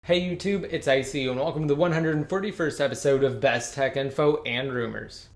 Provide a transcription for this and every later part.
Hey YouTube, it's ICU and welcome to the 141st episode of Best Tech Info and Rumors.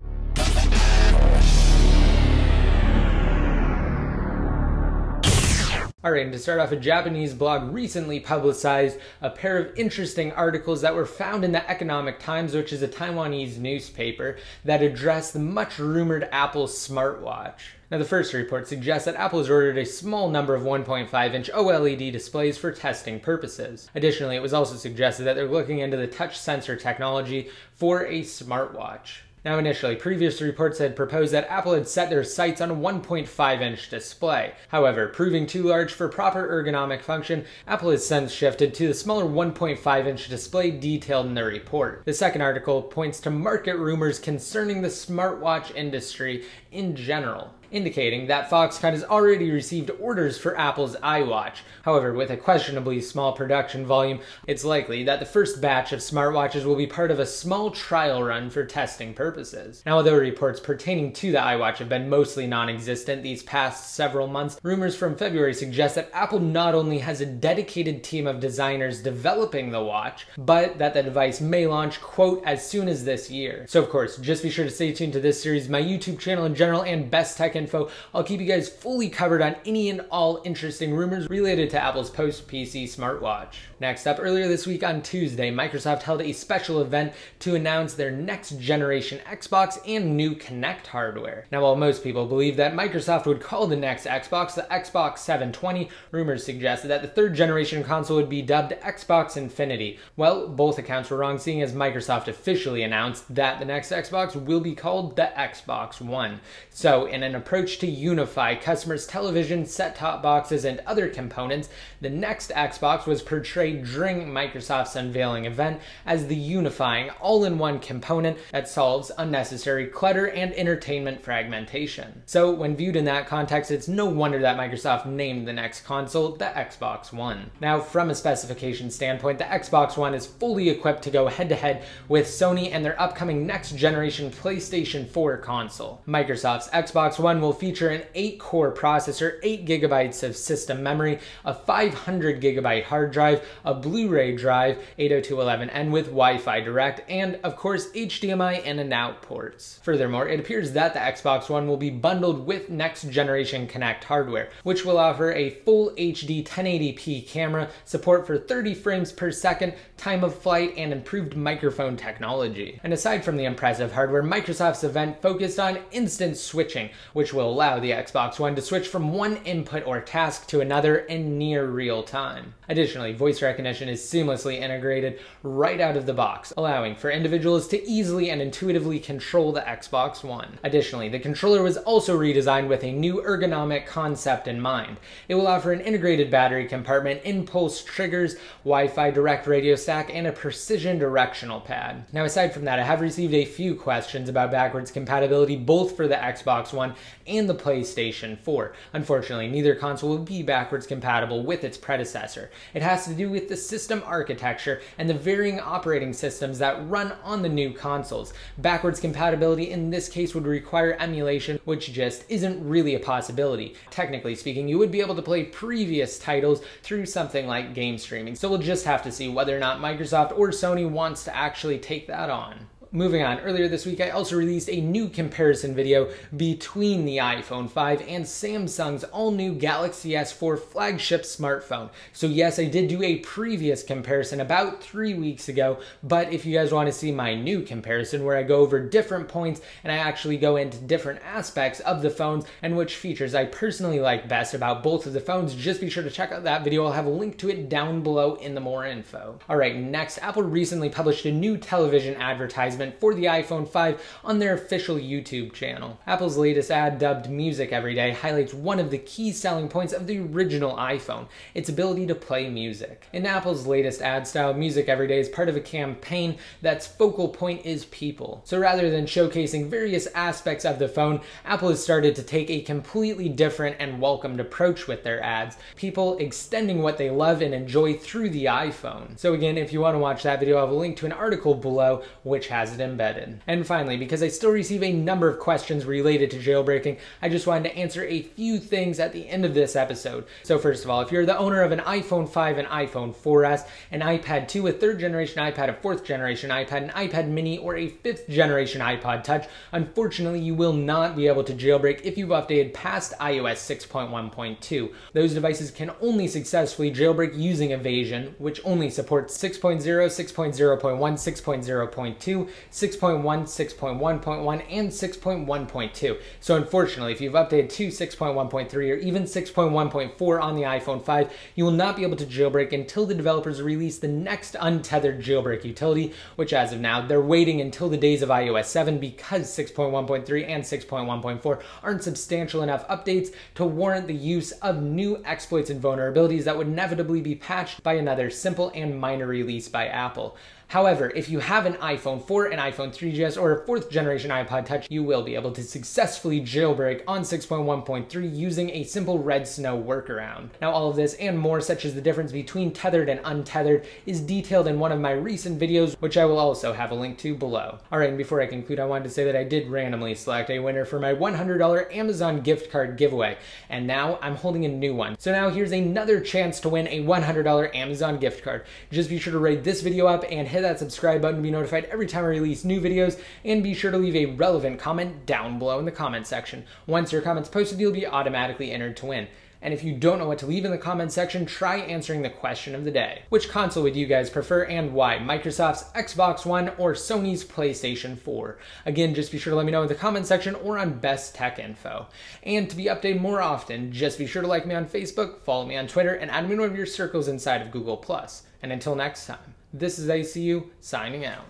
Alright, and to start off, a Japanese blog recently publicized a pair of interesting articles that were found in the Economic Times, which is a Taiwanese newspaper, that address the much rumored Apple smartwatch. Now, the first report suggests that Apple has ordered a small number of 1.5-inch OLED displays for testing purposes. Additionally, it was also suggested that they're looking into the touch sensor technology for a smartwatch. Now, initially, previous reports had proposed that Apple had set their sights on a 1.5-inch display. However, proving too large for proper ergonomic function, Apple has since shifted to the smaller 1.5-inch display detailed in the report. The second article points to market rumors concerning the smartwatch industry in general, indicating that Foxconn has already received orders for Apple's iWatch. However, with a questionably small production volume, it's likely that the first batch of smartwatches will be part of a small trial run for testing purposes. Now, although reports pertaining to the iWatch have been mostly non-existent these past several months, rumors from February suggest that Apple not only has a dedicated team of designers developing the watch, but that the device may launch, quote, as soon as this year. So of course, just be sure to stay tuned to this series, my YouTube channel in general, and Best Tech Info. I'll keep you guys fully covered on any and all interesting rumors related to Apple's post-PC smartwatch. Next up, earlier this week on Tuesday, Microsoft held a special event to announce their next generation Xbox and new Kinect hardware. Now, while most people believe that Microsoft would call the next Xbox the Xbox 720, rumors suggested that the third generation console would be dubbed Xbox Infinity. Well, both accounts were wrong, seeing as Microsoft officially announced that the next Xbox will be called the Xbox One. So, in an approach to unify customers' television, set-top boxes, and other components, the next Xbox was portrayed during Microsoft's unveiling event as the unifying, all-in-one component that solves unnecessary clutter and entertainment fragmentation. So, when viewed in that context, it's no wonder that Microsoft named the next console the Xbox One. Now, from a specification standpoint, the Xbox One is fully equipped to go head-to-head with Sony and their upcoming next-generation PlayStation 4 console. Microsoft's Xbox One will feature an 8-core processor, 8 GB of system memory, a 500 GB hard drive, a Blu-ray drive, 802.11n with Wi-Fi Direct, and of course HDMI in and out ports. Furthermore, it appears that the Xbox One will be bundled with next-generation Kinect hardware, which will offer a full HD 1080p camera, support for 30 frames per second, time of flight, and improved microphone technology. And aside from the impressive hardware, Microsoft's event focused on instant switching, which will allow the Xbox One to switch from one input or task to another in near real time. Additionally, voice recognition is seamlessly integrated right out of the box, allowing for individuals to easily and intuitively control the Xbox One. Additionally, the controller was also redesigned with a new ergonomic concept in mind. It will offer an integrated battery compartment, impulse triggers, Wi-Fi Direct radio stack, and a precision directional pad. Now, aside from that, I have received a few questions about backwards compatibility both for the Xbox One and the PlayStation 4. Unfortunately, neither console will be backwards compatible with its predecessor. It has to do with the system architecture and the varying operating systems that run on the new consoles. Backwards compatibility in this case would require emulation, which just isn't really a possibility. Technically speaking, you would be able to play previous titles through something like game streaming, so we'll just have to see whether or not Microsoft or Sony wants to actually take that on. Moving on, earlier this week I also released a new comparison video between the iPhone 5 and Samsung's all-new Galaxy S4 flagship smartphone. So yes, I did do a previous comparison about 3 weeks ago, but if you guys want to see my new comparison where I go over different points and I actually go into different aspects of the phones and which features I personally like best about both of the phones, just be sure to check out that video. I'll have a link to it down below in the more info. Alright, next, Apple recently published a new television advertisement for the iPhone 5 on their official YouTube channel. Apple's latest ad, dubbed Music Every Day, highlights one of the key selling points of the original iPhone, its ability to play music. In Apple's latest ad style, Music Every Day is part of a campaign that's focal point is people. So rather than showcasing various aspects of the phone, Apple has started to take a completely different and welcomed approach with their ads, people extending what they love and enjoy through the iPhone. So again, if you want to watch that video, I have a link to an article below which has has it embedded. And finally, because I still receive a number of questions related to jailbreaking, I just wanted to answer a few things at the end of this episode. So first of all, if you're the owner of an iPhone 5, an iPhone 4S, an iPad 2, a 3rd generation iPad, a 4th generation iPad, an iPad mini, or a 5th generation iPod Touch, unfortunately you will not be able to jailbreak if you've updated past iOS 6.1.2. Those devices can only successfully jailbreak using Evasion, which only supports 6.0, 6.0.1, 6.0.2, 6.1, 6.1.1, and 6.1.2. So unfortunately, if you've updated to 6.1.3 or even 6.1.4 on the iPhone 5, you will not be able to jailbreak until the developers release the next untethered jailbreak utility, which as of now, they're waiting until the days of iOS 7 because 6.1.3 and 6.1.4 aren't substantial enough updates to warrant the use of new exploits and vulnerabilities that would inevitably be patched by another simple and minor release by Apple. However, if you have an iPhone 4, an iPhone 3GS, or a 4th generation iPod Touch, you will be able to successfully jailbreak on 6.1.3 using a simple red snow workaround. Now all of this and more, such as the difference between tethered and untethered, is detailed in one of my recent videos, which I will also have a link to below. Alright, and before I conclude, I wanted to say that I did randomly select a winner for my $100 Amazon gift card giveaway, and now I'm holding a new one. So now here's another chance to win a $100 Amazon gift card. Just be sure to rate this video up and hit that subscribe button to be notified every time I release new videos, and be sure to leave a relevant comment down below in the comment section. Once your comment's posted, you'll be automatically entered to win. And if you don't know what to leave in the comment section, try answering the question of the day. Which console would you guys prefer and why? Microsoft's Xbox One or Sony's PlayStation 4? Again, just be sure to let me know in the comment section or on Best Tech Info. And to be updated more often, just be sure to like me on Facebook, follow me on Twitter, and add me in one of your circles inside of Google+. And until next time, this is ACU signing out.